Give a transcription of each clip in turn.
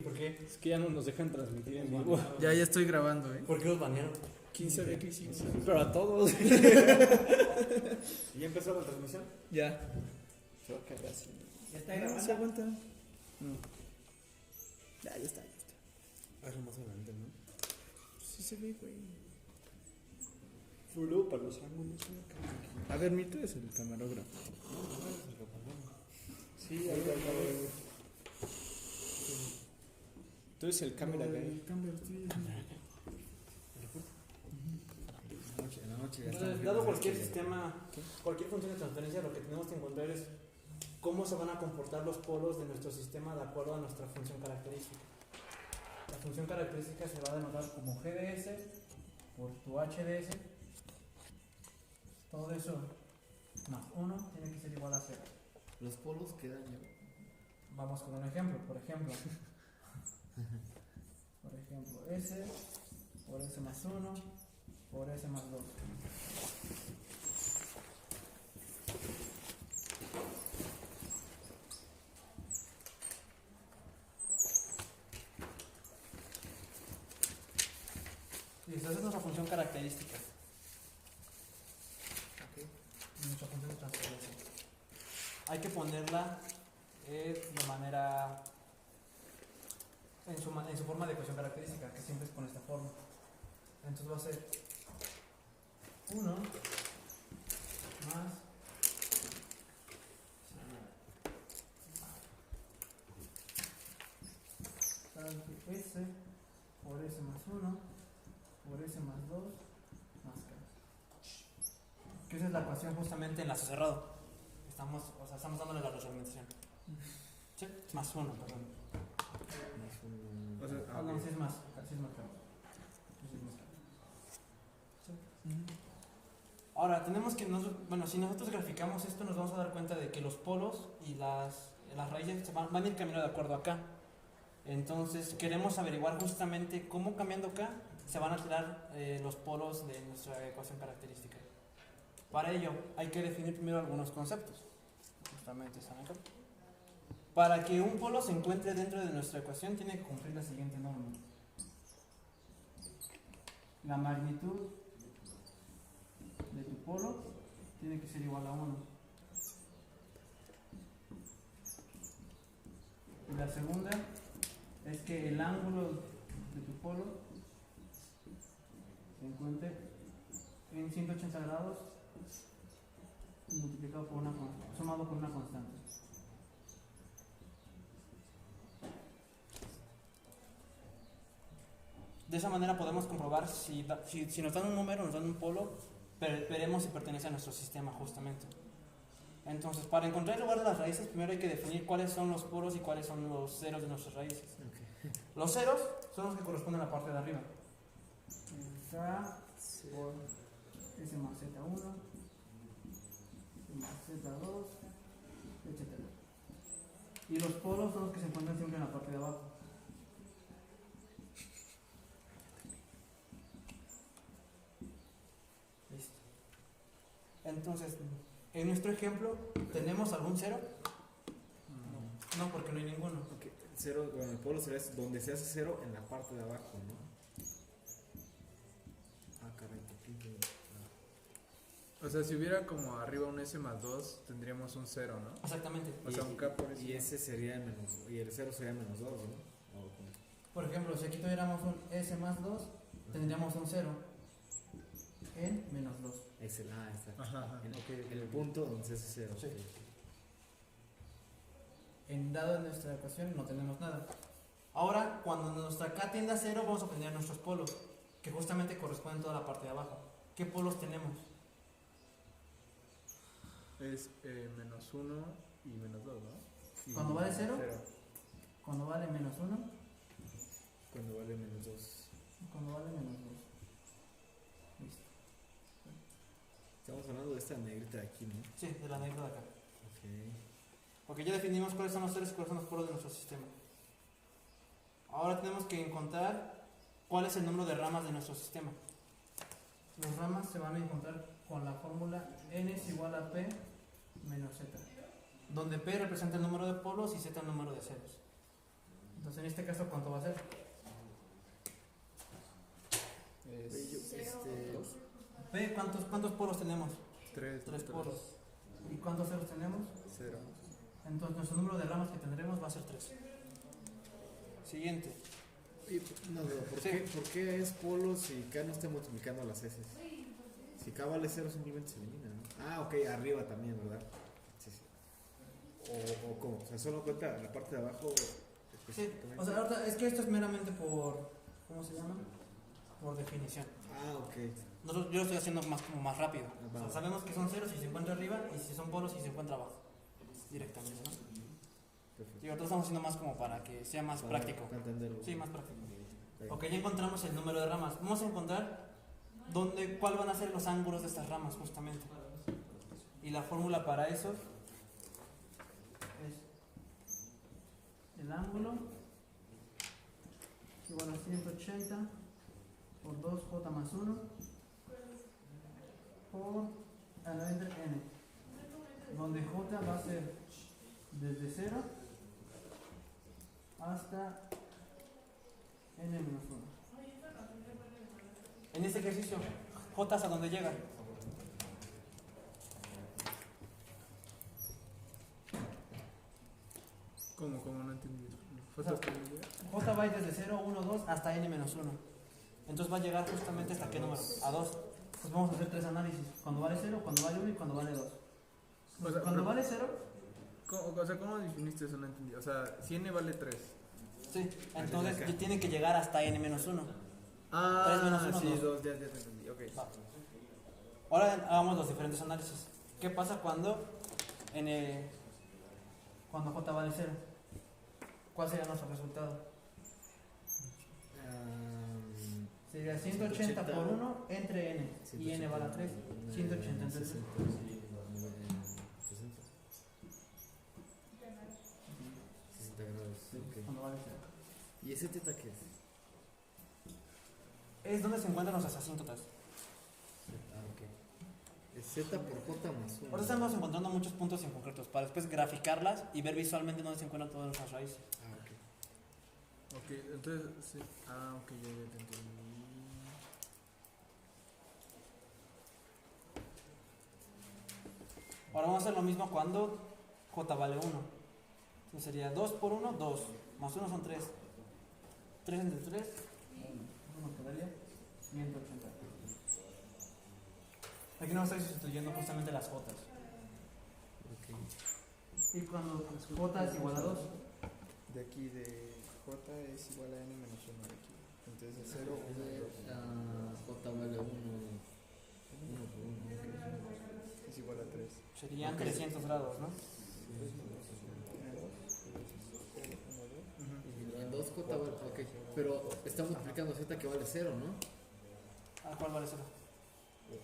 ¿Por qué? Es que ya no nos dejan transmitir en vivo. Ya estoy grabando, ¿Por qué los banearon? ¿Quién sabe qué hicimos? Pero a todos. ¿Y ya empezó la transmisión? Ya. Se va a cagar así. ¿Ya está No, se aguanta. No. Ya está. Hazlo más adelante, ¿no? Sí se ve, güey. Luego para los ángulos. A ver, Mito es el camarógrafo. Sí, ahí va. Tú eres el cámara, güey. El cambio, sí. En la noche ya Entonces, estamos dado viendo cualquier que- sistema, cualquier función de transferencia, lo que tenemos que encontrar es cómo se van a comportar los polos de nuestro sistema de acuerdo a nuestra función característica. La función característica se va a denotar como GDS por tu HDS. Todo eso más 1 tiene que ser igual a 0. Los polos quedan ya. Vamos con un ejemplo. Por ejemplo, S por S más 1 por S más 2. Y esa es nuestra función característica. Nuestra función de transferencia. Hay que ponerla de manera en su forma de ecuación característica, que siempre es con esta forma. Entonces va a ser 1 más S por S más 1 por S más 2 más K. Que esa es la ecuación justamente enlace cerrado. Estamos dándole la retroalimentación. ¿Sí? Más 1, perdón. O sea, No, sí es más. Sí es más caro. Sí. Ahora, tenemos que, si nosotros graficamos esto, nos vamos a dar cuenta de que los polos y las raíces van a ir cambiando de acuerdo acá. Entonces, queremos averiguar justamente cómo cambiando acá se van a alterar los polos de nuestra ecuación característica. Para ello, hay que definir primero algunos conceptos. Justamente están acá. Para que un polo se encuentre dentro de nuestra ecuación, tiene que cumplir la siguiente norma. La magnitud de tu polo tiene que ser igual a 1. Y la segunda es que el ángulo de tu polo se encuentre en 180 grados multiplicado por sumado por una constante. De esa manera podemos comprobar si nos dan un número, nos dan un polo, veremos si pertenece a nuestro sistema justamente. Entonces, para encontrar el lugar de las raíces, primero hay que definir cuáles son los polos y cuáles son los ceros de nuestras raíces. Okay. Los ceros son los que corresponden a la parte de arriba. K por S más Z1, más Z2, etc. Y los polos son los que se encuentran siempre en la parte de abajo. Listo. Entonces, en nuestro ejemplo, ¿tenemos algún cero? No, porque no hay ninguno. Okay. Cero, bueno, el polo sería donde se hace cero en la parte de abajo, ¿no? Ah, caray, O sea, si hubiera como arriba un S más 2, tendríamos un 0, ¿no? Exactamente. O sea, un K por S. Y ese sería menos, y el cero sería menos 2, ¿no? Por ejemplo, si aquí tuviéramos un S más 2, tendríamos un 0 en menos 2. Exacto. Ajá. En el punto donde se hace cero. Sí. Dado en nuestra ecuación no tenemos nada. Ahora, cuando nuestra K tiende a 0, vamos a obtener nuestros polos, que justamente corresponden a toda la parte de abajo. ¿Qué polos tenemos? Es menos 1 y menos 2, ¿no? Y ¿Cuando vale 0? cero. Cuando vale menos 1. Cuando vale menos 2. Cuando vale menos 2. Listo. Estamos hablando de esta negrita de aquí, ¿no? Sí, de la negra de acá. Ok. Porque ya definimos cuáles son los ceros y cuáles son los polos de nuestro sistema. Ahora tenemos que encontrar cuál es el número de ramas de nuestro sistema. Las ramas se van a encontrar con la fórmula n es igual a p menos z, donde p representa el número de polos y z el número de ceros. Entonces en este caso Ve, ¿cuántos polos tenemos? 3. 3 polos. ¿Y cuántos ceros tenemos? 0. Entonces nuestro número de ramas que tendremos va a ser 3. Siguiente. No, ¿por, Sí. ¿por qué es polo si K no está multiplicando las S? Si K vale 0 simplemente se elimina, ¿no? Ah, ok, arriba también, ¿verdad? Sí, sí. O ¿cómo? O sea, solo cuenta la parte de abajo Sí, específicamente. o sea, ahorita es que esto es meramente por, ¿cómo se llama? Por definición. Ah, ok. Yo lo estoy haciendo como más rápido. O sea, Vamos. sabemos que son ceros si se encuentra arriba y si son polos si se encuentra abajo. Directamente, ¿no? Perfecto. Y nosotros estamos haciendo más como para que sea más Para práctico. entenderlo. Sí, más práctico. Ok. Ok, ya encontramos el número de ramas. Vamos a encontrar cuál van a ser los ángulos de estas ramas, justamente. Y la fórmula para eso es el ángulo igual a 180 por 2j más 1 por a la entre n, donde j va a ser desde 0 hasta n menos 1. En este ejercicio, j hasta donde llega. ¿Cómo? No entendí. O sea, j va a ir desde 0, 1, 2 hasta n menos 1. Entonces va a llegar justamente hasta qué número? A 2. Pues vamos a hacer 3 análisis. Cuando vale 0, cuando vale 1 y cuando vale 2. O sea, Cuando vale 0, ¿cómo definiste eso? No entendí. O sea, si n vale 3. sí. Entonces tiene que llegar hasta n menos 1. Ah, 3 menos 1, sí, 2. 2, ya te entendí. Ok. Va. Ahora hagamos los diferentes análisis. ¿Qué pasa cuando j vale 0? ¿Cuál sería nuestro resultado? Sería 180 por 1 entre n. Y n vale a 3. 180 entre 3. 60. grados. Ok. Cuando vale 0. ¿Y ese teta qué es? Es donde se encuentran nuestras asíntotas. Ah, ok. Es Z por J más 1. Ahora estamos encontrando muchos puntos en concretos para después graficarlas y ver visualmente dónde se encuentran todas nuestras raíces. Ah, ok. Ok, entonces, sí. Ah, ok, ya te entendí. Ahora vamos a hacer lo mismo cuando j vale 1. Entonces sería 2 por 1, 2. Más 1 son 3. 3 entre 3. 1 quedaría 180. Aquí nos estoy sustituyendo justamente las j. Ok. Y cuando j es igual a 2. De aquí de J es igual a n menos 1 de aquí. Entonces de 0, 1, 2. J vale 1. 1 por 1. Es igual a 3. Serían Ok. 300 grados, ¿no? Y en 2 J vale. Ok. Pero está multiplicando Z que vale 0, ¿no? ¿A cuál vale 0?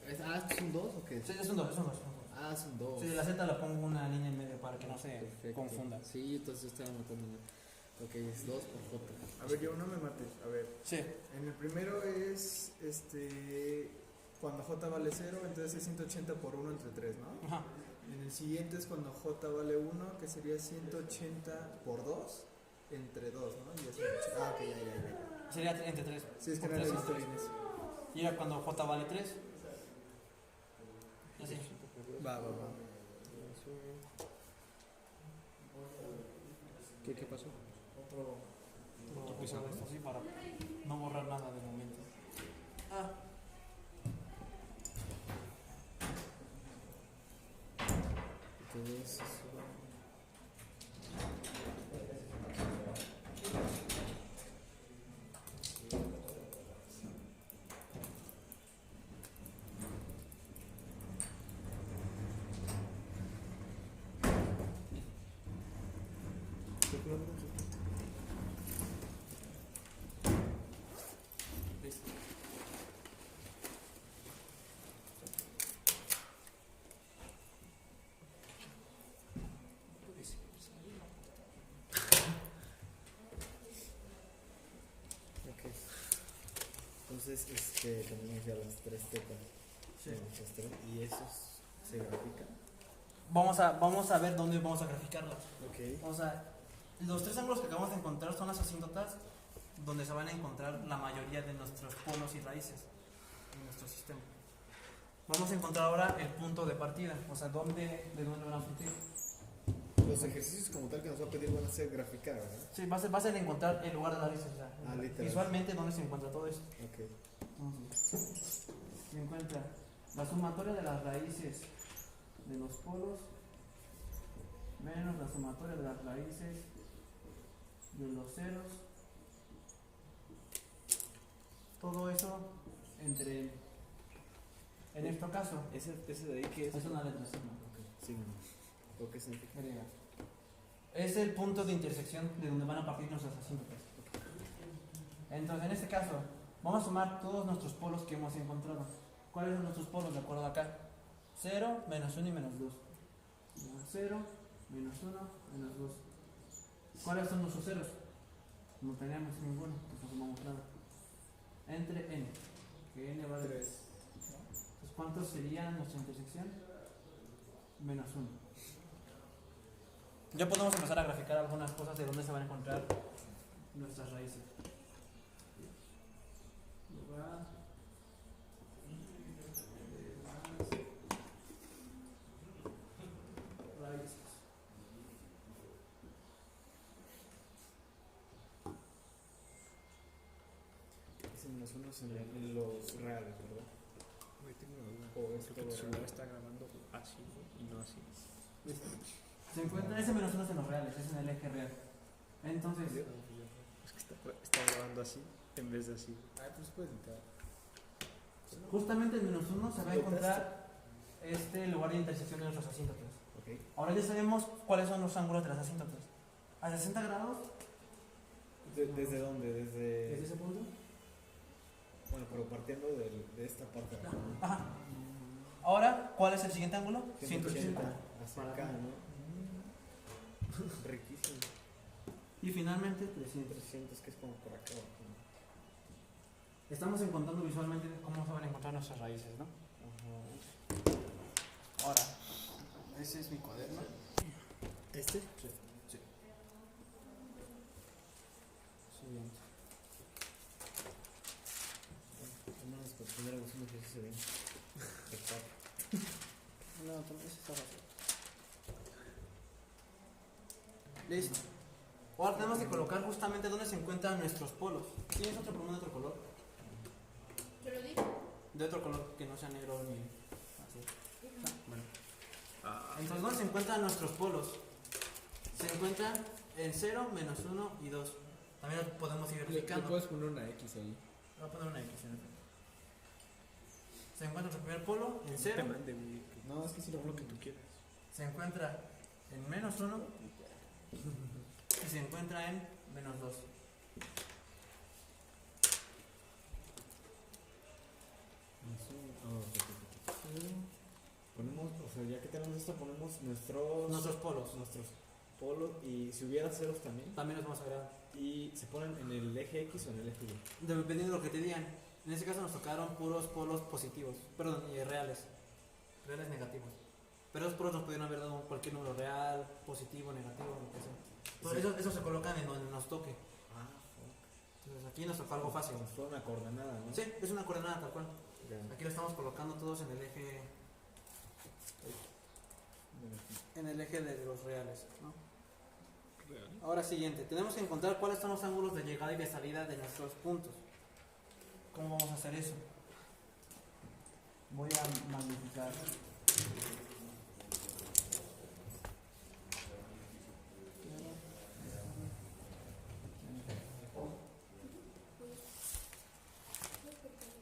¿Estos son 2 o qué? Sí, es un 2, es un 2. Ah, son 2. Sí, la z la pongo una línea en medio para que no se Perfecto. confunda. Sí, entonces yo estaba notando mal. Ok, es 2 por J. A ver, yo no me mates. A ver, Sí, en el primero es cuando J vale 0, entonces es 180 por 1 entre 3, ¿no? ajá. En el siguiente es cuando J vale 1, que sería 180 por 2 entre 2, ¿no? Y así. Ah, ok, ya. Sería entre 3. Sí, es que no lo he visto bien eso. Y era cuando j vale 3. Y así. Va. ¿Qué pasó? Lo puse esto así para no borrar nada de momento. Ah. Entonces. Listo. Ok. Entonces, tenemos ya las 3 tetas. Sí. Las tres, y esos se grafican. Vamos a ver dónde vamos a graficarlas. Ok. O sea, los 3 ángulos que acabamos de encontrar son las asíntotas donde se van a encontrar la mayoría de nuestros polos y raíces en nuestro sistema. Vamos a encontrar ahora el punto de partida, o sea, de dónde lo van a partir. Los ejercicios como tal que nos va a pedir van a ser graficados, ¿verdad? Sí, va a ser encontrar el lugar de la raíz, o sea, Literal. visualmente dónde se encuentra todo eso. Ok. Entonces, se encuentra la sumatoria de las raíces de los polos menos la sumatoria de las raíces de los ceros. Todo eso entre, en este caso, ¿Ese de ahí qué es? es una letra sigma. Ok, sigma. ¿O qué significa? Griega. Es el punto de intersección de donde van a partir nuestras asíntotas. Entonces, en este caso, vamos a sumar todos nuestros polos que hemos encontrado. ¿Cuáles son nuestros polos de acuerdo acá? 0, menos 1 y menos 2. 0, menos 1, menos 2. ¿Cuáles son nuestros ceros? No tenemos ninguno, pues no sumamos nada. Entre n, que n vale 3. Entonces, ¿cuántos serían nuestra intersección? Menos 1. Ya podemos empezar a graficar algunas cosas de dónde se van a encontrar nuestras raíces. Lugar de las raíces. Ese menos uno es en los reales, ¿verdad? Güey, tengo una duda. O es Porque todo tu celular real. está grabando así, güey, y no así. Listo. Se encuentra ese menos 1 en los reales, es en el eje real. Entonces, Es que está grabando así en vez de así. Ah, pues puedes editar. justamente el menos 1 se va a encontrar este lugar de intersección de nuestros asíntotas. Ok. Ahora ya sabemos cuáles son los ángulos de las asíntotas. A 60 grados, ¿Desde dónde? desde ese punto. Bueno, pero partiendo de esta parte de acá, ¿no? Ajá. Ahora, ¿cuál es el siguiente ángulo? 180 180. hacia Para acá, acá. ¿no? Riquísimo. Y finalmente 300. 300, que es como por acá abajo, ¿no? Estamos encontrando visualmente cómo se van a encontrar nuestras raíces, ¿no? Ajá. Ahora, ese es mi cuaderno. ¿Este? Sí. Siguiente. Vamos a poner algunos ejercicios bien. No, ese está fácil. Listo. Ahora tenemos que colocar justamente dónde se encuentran nuestros polos. ¿Tienes otro plumón de otro color? Yo lo digo. De otro color que no sea negro ni así. Bueno. Ah, Entonces, ¿dónde se encuentran nuestros polos? Se encuentran en 0, menos 1 y 2. También lo podemos ir Le verificando. puedes poner una X ahí. Voy a poner una X en efecto. Se encuentra nuestro primer polo en te 0. mande, güey. No, es que sí lo Pon lo que pongo. tú quieras. Se encuentra en menos 1 y se encuentra en menos 2. Ponemos, o sea, ya que tenemos esto, ponemos nuestros polos. polos, y si hubiera ceros también, También los vamos a agregar. y se ponen en el eje X o en el eje Y. Dependiendo de lo que te digan. En este caso nos tocaron puros polos positivos. Perdón, y reales. Reales negativos. Pero los polos nos pudieron haber dado cualquier número real, positivo, negativo, lo que sea. Entonces, eso se colocan en donde nos toque. Entonces aquí nos tocó algo fácil. Como si fuera una coordenada, ¿no? Sí, es una coordenada tal cual. Ya. Aquí lo estamos colocando todos en el eje de los reales, ¿no? Real. Ahora siguiente, tenemos que encontrar cuáles son los ángulos de llegada y de salida de nuestros puntos. ¿Cómo vamos a hacer eso? Voy a magnificar.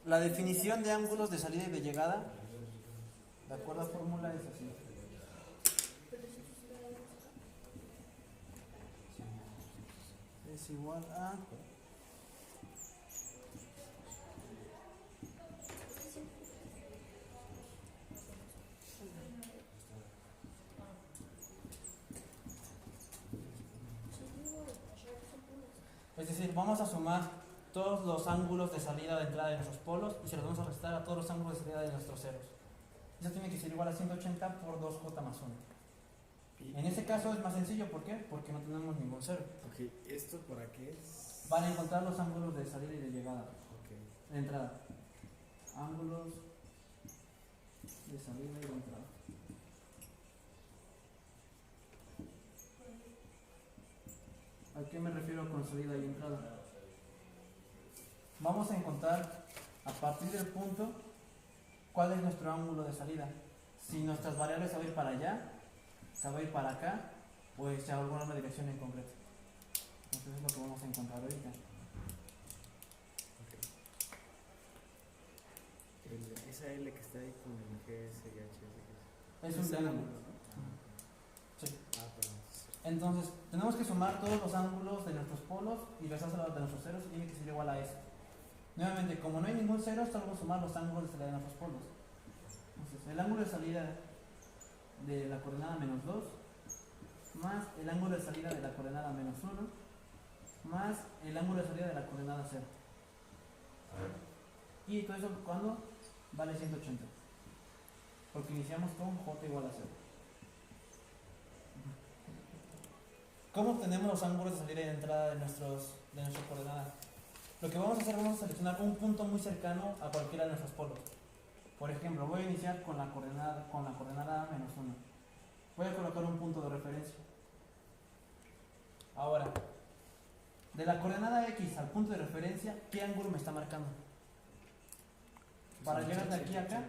La definición de ángulos de salida y de llegada, de acuerdo a fórmula, es así. Es igual a es decir, vamos a sumar todos los ángulos de salida de entrada de nuestros polos y se los vamos a restar a todos los ángulos de salida de nuestros ceros. Eso tiene que ser igual a 180 por 2j más 1. En este caso es más sencillo, ¿por qué? Porque no tenemos ningún cero. Ok, ¿esto para qué es? Van a encontrar los ángulos de salida y de llegada, Ok. de entrada. Ángulos de salida y de entrada. ¿A qué me refiero con salida y entrada? Vamos a encontrar a partir del punto cuál es nuestro ángulo de salida. Si nuestras variables se van a ir para allá, se va a ir para acá, o se va a alguna dirección en concreto. Entonces es lo que vamos a encontrar ahorita. Esa L que está ahí con el GSH. Es un triángulo. Sí. Perdón. Entonces, tenemos que sumar todos los ángulos de nuestros polos y restarlos de nuestros ceros y tiene que ser igual a eso. Nuevamente, como no hay ningún cero, solo vamos a sumar los ángulos de salida de nuestros polos. Entonces, el ángulo de salida de la coordenada menos 2 más el ángulo de salida de la coordenada menos 1 más el ángulo de salida de la coordenada 0. Y todo eso cuando vale 180. Porque iniciamos con j igual a 0. ¿Cómo obtenemos los ángulos de salida y de entrada de nuestra coordenada? Lo que vamos a hacer, vamos a seleccionar un punto muy cercano a cualquiera de nuestros polos. Por ejemplo, voy a iniciar con la coordenada menos 1. Voy a colocar un punto de referencia. Ahora, de la coordenada x al punto de referencia, ¿qué ángulo me está marcando? Para llegar de aquí a acá,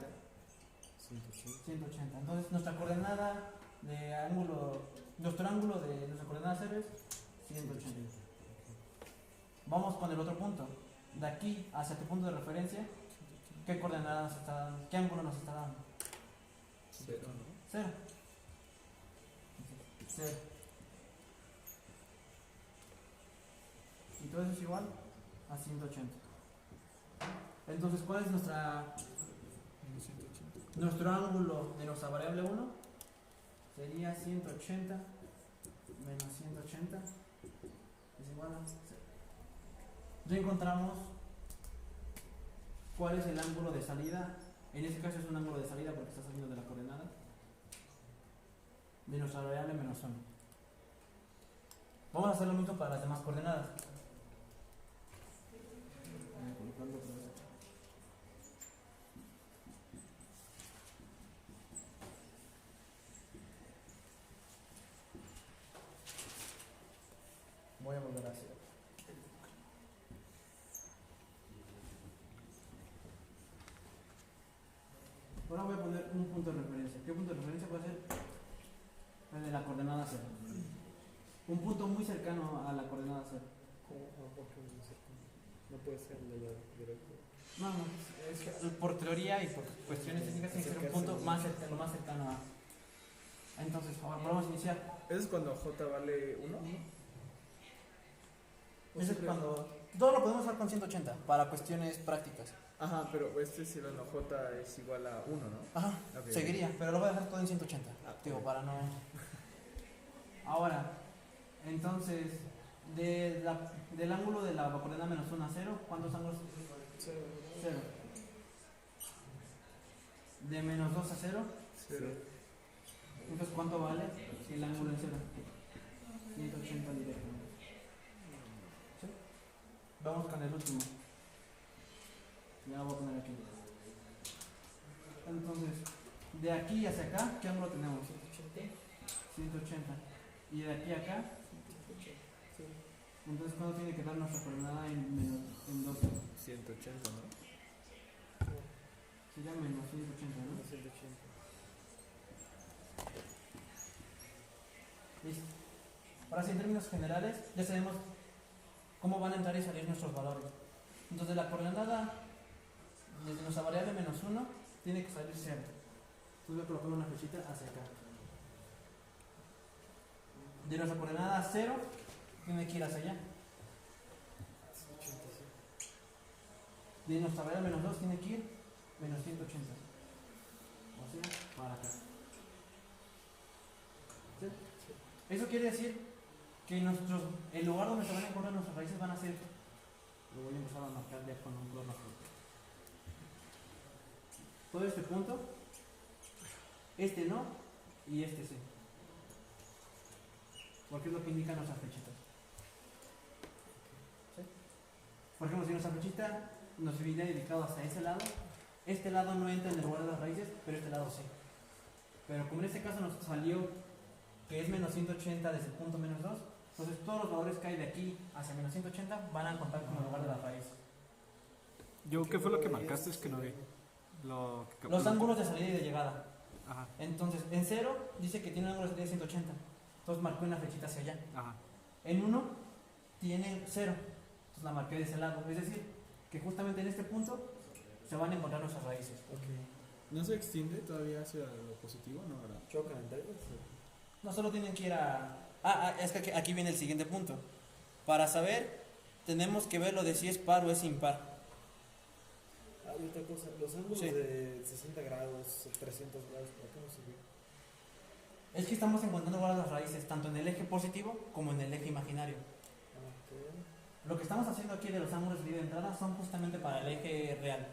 180. Entonces, nuestra coordenada de ángulo, nuestro ángulo de nuestra coordenada 0 es 180. Vamos con el otro punto. De aquí hacia tu punto de referencia, ¿qué coordenada nos está dando? ¿Qué ángulo nos está dando? 0, ¿no? 0. 0. Y todo eso es igual a 180. Entonces, ¿cuál es nuestro ángulo de nuestra variable 1? Sería 180 menos 180 es igual a 0. Ya encontramos cuál es el ángulo de salida. En este caso es un ángulo de salida porque está saliendo de la coordenada de nuestra variable menos 1. Vamos a hacer lo mismo para las demás coordenadas. Voy a volver a hacer. Ahora voy a poner un punto de referencia. ¿Qué punto de referencia puede ser? El de la coordenada 0. Un punto muy cercano a la coordenada 0. No puede ser el de la directa. No, es que por teoría y por cuestiones técnicas tiene que ser un punto más cercano, lo más cercano a. Entonces, ahora vamos a iniciar. ¿Eso es cuando J vale 1? Eso es cuando. Todo lo podemos usar con 180 para cuestiones prácticas. Ajá, pero si la J es igual a 1, ¿no? Ajá, Ok. seguiría, pero lo voy a dejar todo en 180. Digo, ok. para no. Ahora, entonces, del ángulo de la coordenada menos 1 a 0, ¿cuántos ángulos? 0. De menos 2 a 0, 0. entonces ¿cuánto vale el ángulo en 0? 180 directamente. ¿Sí? Vamos con el último. Ya lo voy a poner aquí. Entonces, de aquí hacia acá, ¿qué ángulo tenemos? 180. Y de aquí a acá, entonces ¿cuánto tiene que dar nuestra coordenada en 2? 180, ¿no? Sería menos 180, ¿no? 180. Listo. Ahora sí, en términos generales, ya sabemos cómo van a entrar y salir nuestros valores. Entonces, la coordenada desde nuestra variable menos 1 tiene que salir 0. Entonces voy a colocar una flechita hacia acá. De nuestra coordenada 0 tiene que ir hacia allá. De nuestra variable menos 2 tiene que ir menos 180. O sea, para acá. ¿Sí? Eso quiere decir que el lugar donde se van a encontrar nuestras raíces van a ser. Lo voy a empezar a marcar ya con un color más fuerte. Todo este punto, este no y este sí. Porque es lo que indican nuestras flechitas. ¿Sí? Por ejemplo, si nuestra flechita nos viene dedicado hacia ese lado, este lado no entra en el lugar de las raíces, pero este lado sí. Pero como en este caso nos salió que es menos 180 desde el punto menos 2, entonces todos los valores que hay de aquí hacia menos 180 van a contar como lugar de las raíces. Yo, ¿qué fue lo que marcaste? Es que no vi. Lo que Los capturé. ángulos de salida y de llegada. Ajá, Entonces, en 0 dice que tiene un ángulo de salida de 180. Entonces marqué una flechita hacia allá. ajá. En 1 tiene 0. Entonces la marqué de ese lado. Es decir, que justamente en este punto se van a encontrar nuestras raíces. ¿No se extiende todavía hacia lo positivo? No, ¿verdad? ¿Chocan entre ellos? No solo tienen que ir a... es que aquí viene el siguiente punto. Para saber, tenemos que ver lo de si es par o es impar. Ah, y otra cosa, los ángulos Sí. de 60 grados, 300 grados, ¿para qué nos sirve? Es que estamos encontrando igual las raíces, tanto en el eje positivo como en el eje imaginario. Ah, Lo que estamos haciendo aquí de los ángulos de salida y de entrada son justamente para el eje real.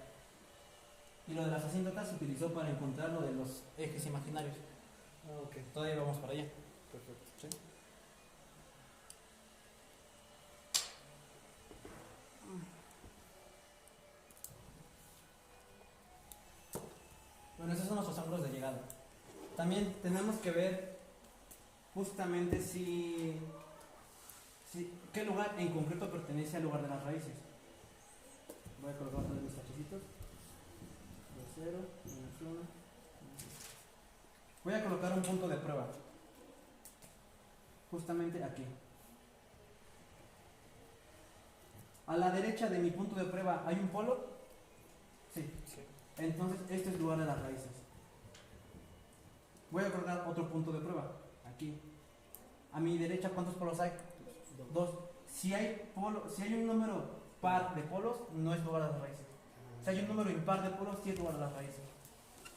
Y lo de las asíntotas se utilizó para encontrar lo de los ejes imaginarios. ok, Todavía vamos para allá. perfecto. ¿Sí? Bueno, esos son nuestros ángulos de llegada. También tenemos que ver justamente qué lugar en concreto pertenece al lugar de las raíces. Voy a colocar todos mis tachecitos. De 0, menos 1. Voy a colocar un punto de prueba. Justamente aquí. A la derecha de mi punto de prueba hay un polo. Sí. Entonces este es el lugar de las raíces. Voy a colocar otro punto de prueba. Aquí. A mi derecha, ¿cuántos polos hay? 2. Si hay un número par de polos, no es lugar de las raíces. Si hay un número impar de polos, sí es lugar de las raíces.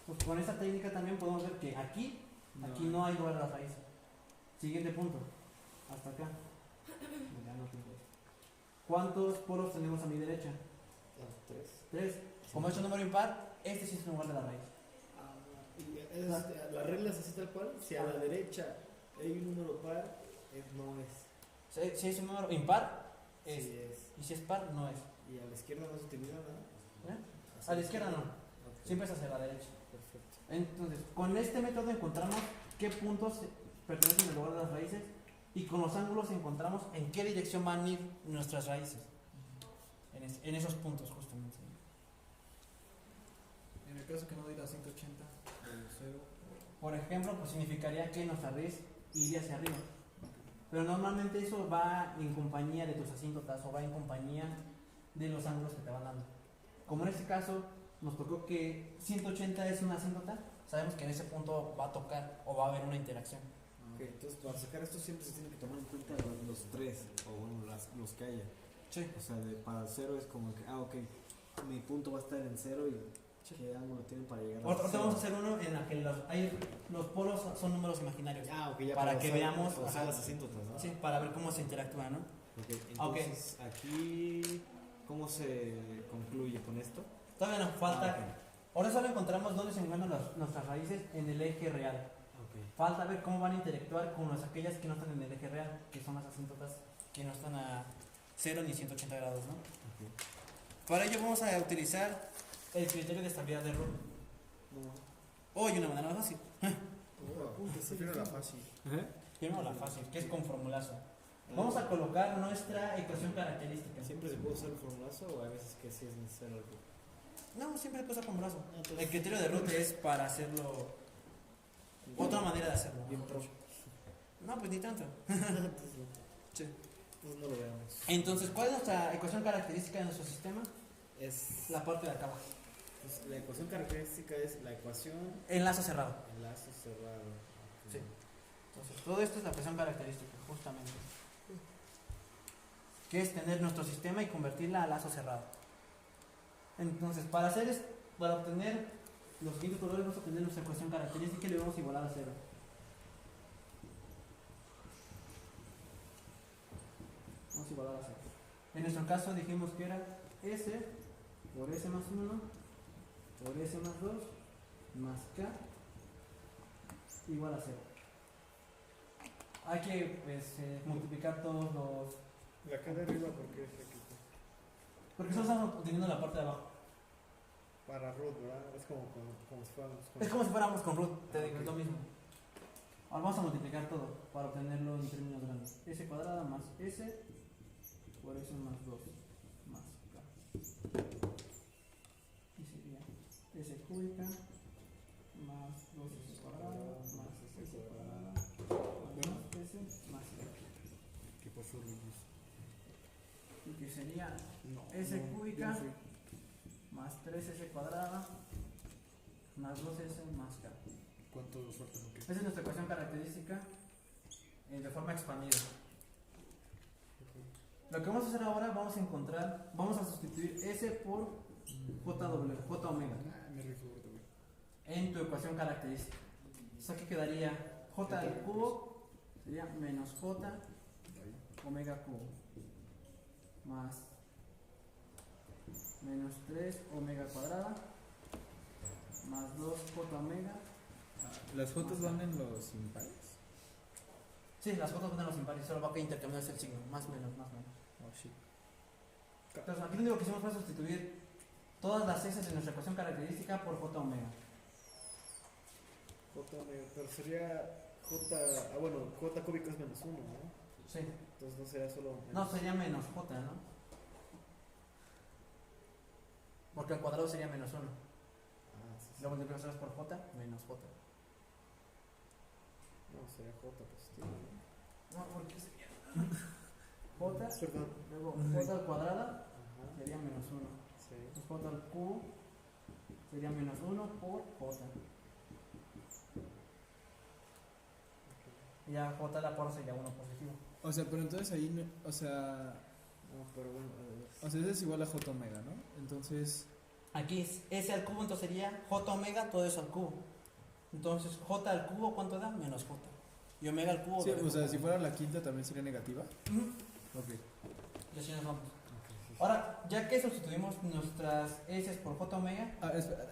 Pues con esta técnica también podemos ver que aquí no hay lugar de las raíces. Siguiente punto. Hasta acá. Ya no tengo esto. ¿Cuántos polos tenemos a mi derecha? 3. Como es un número impar, este sí es un lugar de la raíz. La regla es así tal cual. Si a la derecha hay un número par, no es. Si es un número impar, es. Sí es. Y si es par, no es. Y a la izquierda no se utiliza nada. ¿Eh? A la izquierda no. Ok, Siempre es hacia la derecha. perfecto. Entonces, con este método encontramos qué puntos pertenecen al lugar de las raíces y con los ángulos encontramos en qué dirección van a ir nuestras raíces. En esos puntos justamente. En el caso que no diera 180 de 0. Por ejemplo, pues significaría que nuestra raíz iría hacia arriba. Pero normalmente eso va en compañía de tus asíntotas o va en compañía de los ángulos que te van dando. Como en este caso nos tocó que 180 es una asíntota, sabemos que en ese punto va a tocar o va a haber una interacción. Ok, entonces para sacar esto siempre se tiene que tomar en cuenta los tres, o bueno, los que haya. Sí. O sea, para el 0 es como que, ok, mi punto va a estar en 0 y qué ángulo tienen para llegar a Ahorita cero. vamos a hacer uno en la que los polos son números imaginarios. Ah, ok, ya Para que usar- veamos, para usar ajá. las asíntotas, ¿no? Sí, para ver cómo se interactúa, ¿no? Ok, entonces aquí, ¿cómo se concluye con esto? Todavía nos falta. Ah, Ahora solo encontramos dónde se encuentran nuestras raíces en el eje real. ok. Falta ver cómo van a interactuar con aquellas que no están en el eje real, que son las asíntotas que no están a 0 ni 180 grados, ¿no? Ok. Para ello vamos a utilizar el criterio de estabilidad de Roth. No. O hay una manera más fácil. Prefiero la fácil. Primero la fácil, que es con formulazo. Vamos a colocar nuestra ecuación característica. ¿Siempre se puede usar el formulazo o hay veces que sí es necesario algo? No, siempre pasa con brazo. Entonces- El criterio de Roth es para hacerlo. Otra manera de hacerlo. Bien pro. No, pues ni tanto. Sí. Pues no lo veamos. Entonces, ¿cuál es nuestra ecuación característica de nuestro sistema? Es La parte de acá abajo. pues, la ecuación característica es la ecuación Enlace cerrado. enlace cerrado. Ok. Sí. Entonces, todo esto es la ecuación característica, justamente. Que es tener nuestro sistema y convertirla a lazo cerrado. Entonces, para obtener los siguientes valores, vamos a obtener nuestra ecuación característica y le vamos a igualar a 0. Vamos a igualar a 0. En nuestro caso dijimos que era S por S más 1 por S más 2 más K igual a 0. Hay que pues, multiplicar todos los... La cara de arriba porque es aquí. Porque solo estamos obteniendo la parte de abajo. para root, ¿verdad? Es como si fuéramos con... Es como si fuéramos con root, te digo, Ok. es lo mismo. Ahora vamos a multiplicar todo para obtenerlo en términos grandes. S cuadrada más S por S más 2 más K. Y sería S cúbica más 2S cuadrada más S cuadrada más 2S más K. ¿Qué pasó, Luis? Y que sería No, S no, cúbica yo fui. más 3S cuadrada más 2S más K. ¿Cuánto falta? ¿Qué? Esa es nuestra ecuación característica de forma expandida. Lo que vamos a hacer ahora, vamos a sustituir S por J omega Ah, me rifo, güey. en tu ecuación característica. Entonces aquí quedaría J al cubo, sería menos J omega cubo, más menos 3 omega cuadrada, más 2J omega. ¿Las fotos van en los impares? Sí, las J van en los impares, solo va a intercambiarse el signo, más menos, más menos. Oh, shit. Entonces aquí lo único que hicimos fue sustituir todas las S de nuestra ecuación característica por J omega. J omega, pero sería J... Ah, bueno, J cúbico es menos 1, ¿no? Sí. Entonces no sería solo... No, sería menos J, ¿no? Porque al cuadrado sería menos 1. Ah, sí, sí. Lo multiplicamos por J, menos J. No, sería J positivo. No, porque sería J, Perdón. luego J al cuadrado Ajá. sería menos 1. Sí. Entonces J al cubo sería menos 1 por J. Y ya J a la por sería 1 positivo. O sea, pero entonces ahí, o sea, No, pero bueno, ese es igual a J omega, ¿no? Entonces, Aquí es S al cubo, entonces sería J omega, todo eso al cubo. Entonces J al cubo, ¿cuánto da? Menos J. Y omega al cubo. sí, da o sea, J. si fuera la quinta también sería negativa. Ujú. Ok. Y así nos vamos. Ahora, ya que sustituimos nuestras S por J omega, Ah, espera.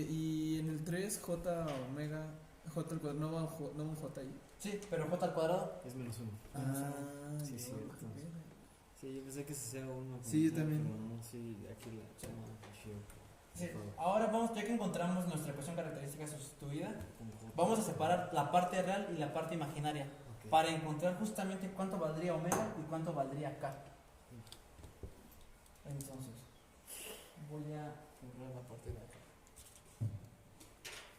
Y en el 3, J omega, J al cuadrado, no va un J ahí. sí, pero J al cuadrado, es menos 1. Ah, Sí, ya, sí, ok. Sí, yo pensé que se sea 1. Sí, yo también. Pero no, sí, aquí la... Sí. chido. sí. Ahora vamos, ya que encontramos nuestra ecuación característica sustituida, vamos a separar la parte real y la parte imaginaria Ok. para encontrar justamente cuánto valdría omega y cuánto valdría K. Entonces, voy a borrar la parte de acá.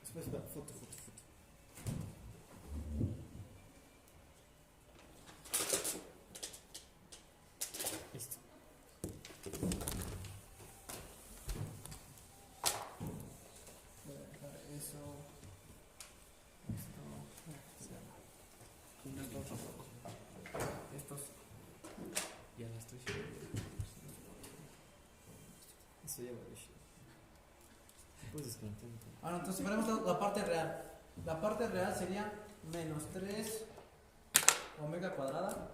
Espera, foto. Listo. Voy a dejar eso, estos. Ya la estoy siguiendo. Eso ya va a decir. Puedes desconectar. Ahora, entonces veremos la parte real. La parte real sería menos 3 omega cuadrada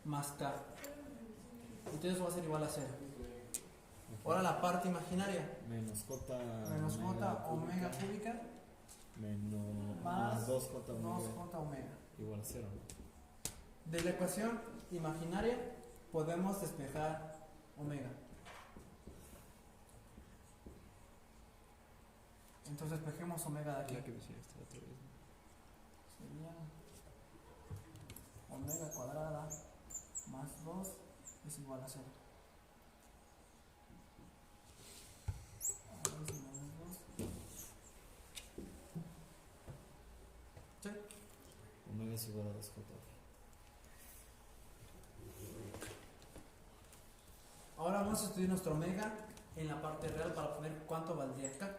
más K. Entonces eso va a ser igual a 0. Ahora la parte imaginaria. Menos J. Menos J omega cúbica Menos más 2J omega. 2J omega. Igual a 0. De la ecuación imaginaria podemos despejar omega. Entonces despejemos omega de aquí. La que decía esta otra vez. Sería omega cuadrada más 2 es igual a 0. Ahora es menos 2. ¿Sí? Omega es igual a 2J. Ahora vamos a estudiar nuestro omega en la parte real para poner cuánto valdría K.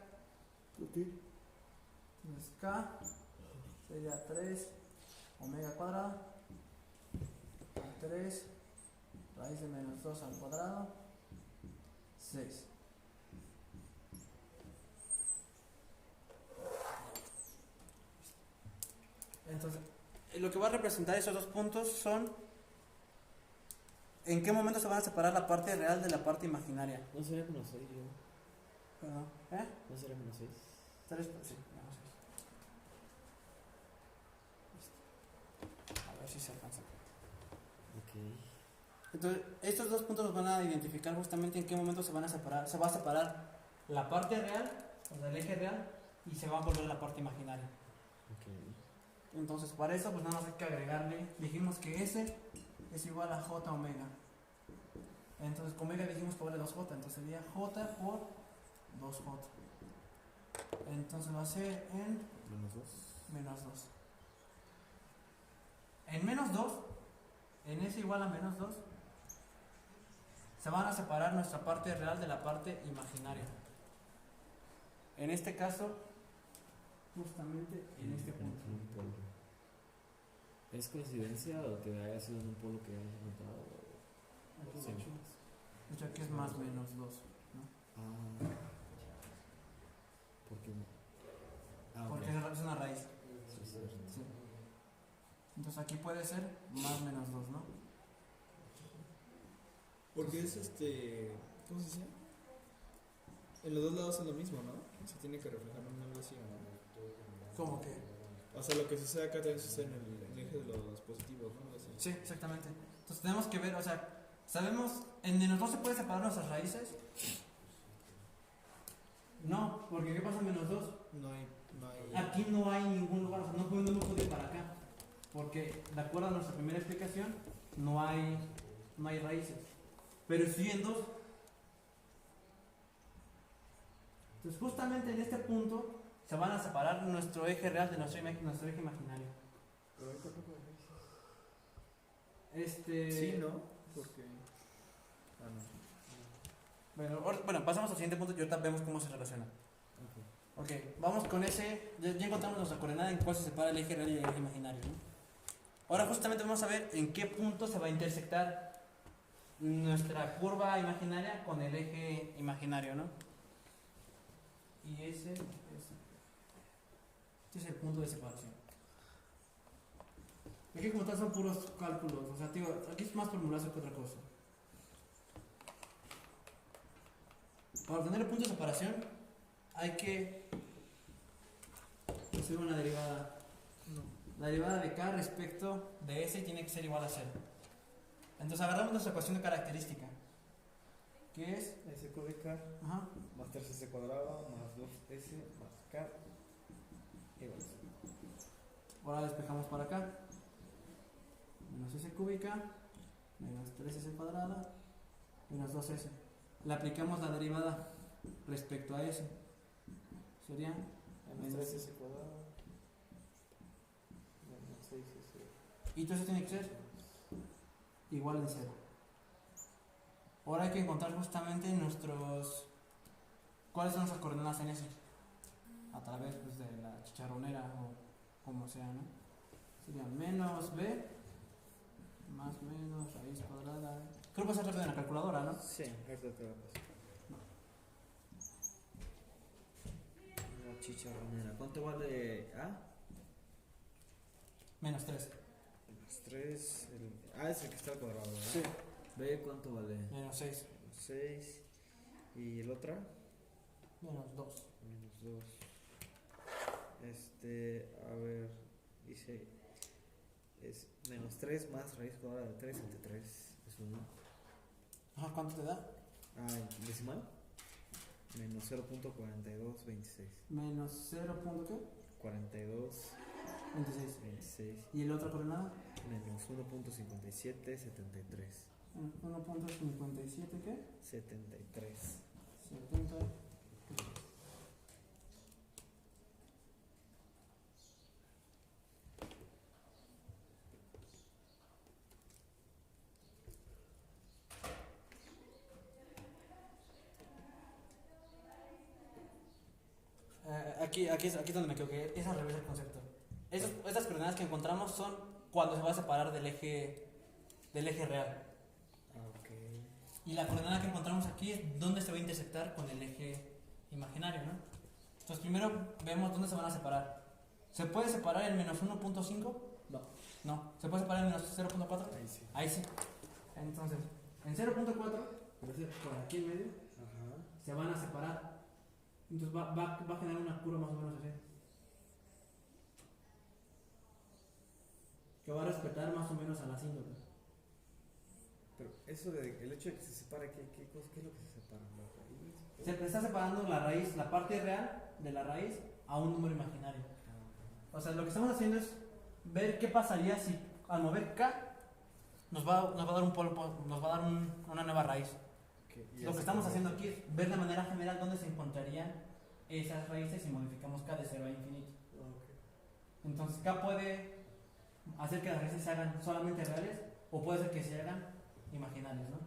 Entonces K sería 3 omega cuadrado, 3 raíz de menos 2 al cuadrado, 6. Entonces, lo que va a representar esos dos puntos son en qué momento se van a separar la parte real de la parte imaginaria. ¿No sería menos 6 yo? Perdón, ¿eh? ¿No sería menos 6? 3, sí, menos 6. A ver si se alcanza. Ok. Entonces, estos dos puntos nos van a identificar justamente en qué momento se van a separar. Se va a separar la parte real, o sea, el eje real, y se va a volver la parte imaginaria. Entonces, para eso, pues nada más hay que agregarle. Dijimos que S es igual a J omega. Entonces, con omega dijimos que vale 2J, entonces sería J por 2J. Entonces va a ser en Menos 2. menos 2. En menos 2, en S igual a menos 2, se van a separar nuestra parte real de la parte imaginaria. En este caso, justamente en este punto. Un polo. ¿Es coincidencia o que haya sido en un polo que hayas notado? Aquí, Sí. de hecho, aquí es más menos 2, ¿no? Ah. ¿Por qué? Ah, ok. Porque es una raíz. Sí, es cierto. Sí. Entonces aquí puede ser más menos 2, ¿no? Porque es ¿cómo se dice? En los dos lados es lo mismo, ¿no? Se tiene que reflejar en algo así, ¿no? ¿Cómo que? O sea, lo que sucede acá también sucede en el eje de los positivos, ¿no? Algo así. Sí, exactamente. Entonces tenemos que ver, o sea, sabemos, en menos 2 se puede separar nuestras raíces. No, porque ¿qué pasa en menos 2? No hay. Aquí no hay ningún lugar, o sea, no podemos ir para acá. Porque, de acuerdo a nuestra primera explicación, no hay raíces. Pero sí en 2. Entonces, justamente en este punto se van a separar nuestro eje real de nuestro eje imaginario. Sí, ¿no? Porque. Ah, no. Bueno, pasamos al siguiente punto y ahorita vemos cómo se relaciona. Ok, vamos con ese. Ya encontramos nuestra coordenada en cuál se separa el eje real y el eje imaginario, ¿no? Ahora justamente vamos a ver en qué punto se va a intersectar nuestra curva imaginaria con el eje imaginario, ¿no? Y este es el punto de separación. Aquí como tal son puros cálculos, o sea, digo, aquí es más formulazo que otra cosa. Para obtener el punto de separación hay que hacer una derivada. La derivada de k respecto de s tiene que ser igual a 0. Entonces agarramos nuestra ecuación de característica, que es S cúbica ajá, más 3S cuadrado más 2S más K igual a 0. ahora despejamos para acá, menos s cúbica menos 3s cuadrada menos 2s. Le aplicamos la derivada respecto a s, sería Menos 3S cuadrado menos 6S. y todo eso tiene que ser igual en 0. Ahora hay que encontrar justamente cuáles son nuestras coordenadas en S a través pues, de la chicharronera o como sea, ¿no? Sería menos b más menos raíz cuadrada. Creo que va a ser rápido en la calculadora, ¿no? Sí, ahorita te lo paso. Una chicharronera. ¿Cuánto vale A? Menos 3. Más 3. Es el que está al cuadrado, ¿verdad? Sí. B, ¿cuánto vale? Menos 6. 6. ¿Y el otra? Menos 2. Menos 2. A ver, dice. Es menos 3 más raíz cuadrada de 3 entre 3. Es 1. Ajá, ¿cuánto te da? Ah, decimal. Menos 0.4226. Menos 0. ¿Qué? 42, 26. 26. ¿Y la otra coordenada? Menos 1.5773. 1.57, ¿qué? 73. 70. Aquí es donde me equivoqué, es al revés el concepto. Estas coordenadas que encontramos son cuando se va a separar del eje real. Ok. Y la coordenada que encontramos aquí es dónde se va a intersectar con el eje imaginario, ¿no? Entonces primero vemos dónde se van a separar. ¿Se puede separar en menos 1.5? No. No. ¿Se puede separar en menos 0.4? Ahí sí. Ahí sí. Entonces, en 0.4, por aquí en medio, Ajá. se van a separar. Entonces va a generar una curva más o menos así. Que va a respetar más o menos a la asíntota. Pero eso de el hecho de que se separe, ¿qué es lo que se separa? ¿La raíz? Se está separando la raíz, la parte real de la raíz a un número imaginario. O sea, lo que estamos haciendo es ver qué pasaría si al mover K nos va a dar un polo, nos va a dar una nueva raíz. Lo que estamos haciendo aquí es ver de manera general dónde se encontrarían esas raíces si modificamos K de 0 a infinito. Entonces K puede hacer que las raíces se hagan solamente reales o puede ser que se hagan imaginarias, ¿no?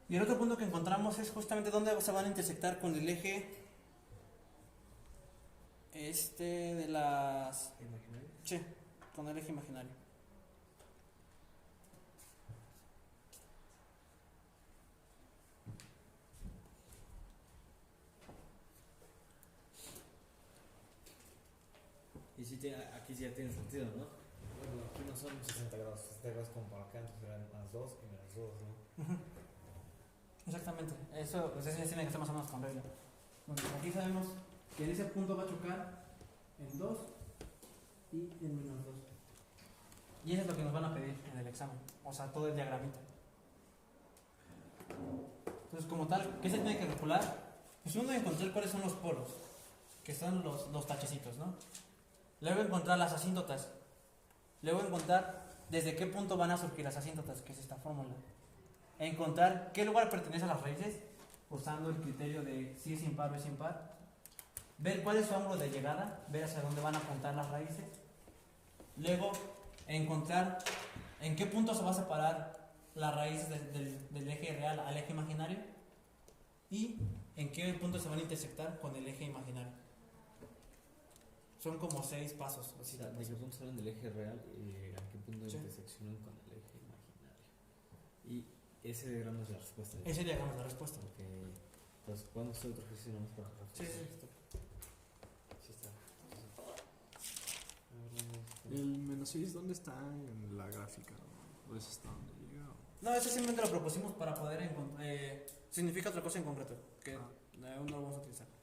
Y el otro punto que encontramos es justamente dónde se van a intersectar con el eje de las... ¿Imaginario? Sí, con el eje imaginario. Y sí aquí sí ya tiene sentido, ¿no? Bueno, aquí no son 60 grados como para acá, entonces eran más 2 y menos 2, ¿no? Exactamente, eso pues es tiene que ser más o menos con regla. Entonces aquí sabemos que en ese punto va a chocar en 2 y en menos 2. Y eso es lo que nos van a pedir en el examen, o sea, todo el diagramita. Entonces, como tal, ¿qué se tiene que calcular? Pues uno encontrar cuáles son los polos, que son los tachecitos, ¿no? Luego encontrar las asíntotas. Luego encontrar desde qué punto van a surgir las asíntotas, que es esta fórmula. Encontrar qué lugar pertenece a las raíces, usando el criterio de si es impar o es impar. Ver cuál es su ángulo de llegada, ver hacia dónde van a apuntar las raíces. Luego encontrar en qué punto se va a separar las raíces del eje real al eje imaginario. Y en qué punto se van a intersectar con el eje imaginario. Son como 6 pasos. O sea, ¿de qué punto salen del eje real y a qué punto Sí. interseccionan con el eje imaginario? Y ese diagrama es la respuesta. Ese diagrama es la respuesta. Ok. Entonces, ¿cuándo está otro ejercicio nomás para Sí, reforzar sí. esto? Sí está. ¿El menos 6 dónde está en la gráfica? ¿O es hasta dónde llega? No, ese simplemente lo propusimos para poder encontrar. Significa otra cosa en concreto, que aún no lo vamos a utilizar.